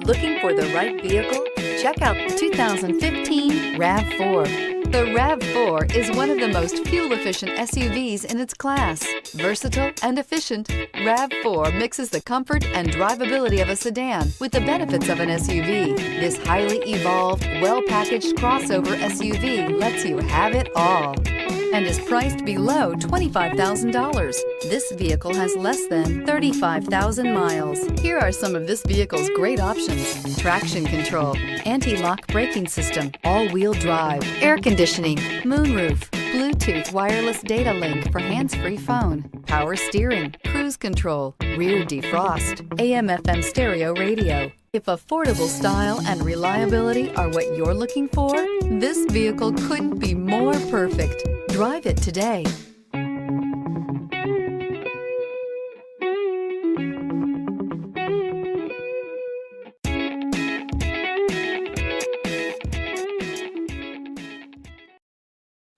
Looking for the right vehicle? Check out the 2015 RAV4. The RAV4 is one of the most fuel-efficient SUVs in its class. Versatile and efficient, RAV4 mixes the comfort and drivability of a sedan with the benefits of an SUV. This highly evolved, well-packaged crossover SUV lets you have it all and is priced below $25,000. This vehicle has less than 35,000 miles. Here are some of this vehicle's great options: traction control, anti-lock braking system, all-wheel drive, air conditioning, moonroof, Bluetooth wireless data link for hands-free phone, power steering, cruise control, rear defrost, AM/FM stereo radio. If affordable style and reliability are what you're looking for, this vehicle couldn't be more perfect. Drive it today.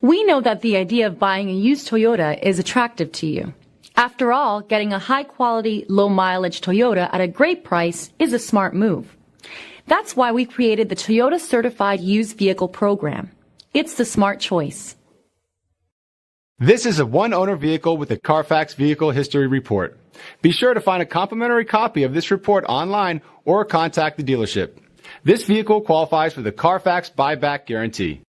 We know that the idea of buying a used Toyota is attractive to you. After all, getting a high-quality, low-mileage Toyota at a great price is a smart move. That's why we created the Toyota Certified Used Vehicle Program. It's the smart choice. This is a one-owner vehicle with a Carfax Vehicle History Report. Be sure to find a complimentary copy of this report online or contact the dealership. This vehicle qualifies for the Carfax Buyback Guarantee.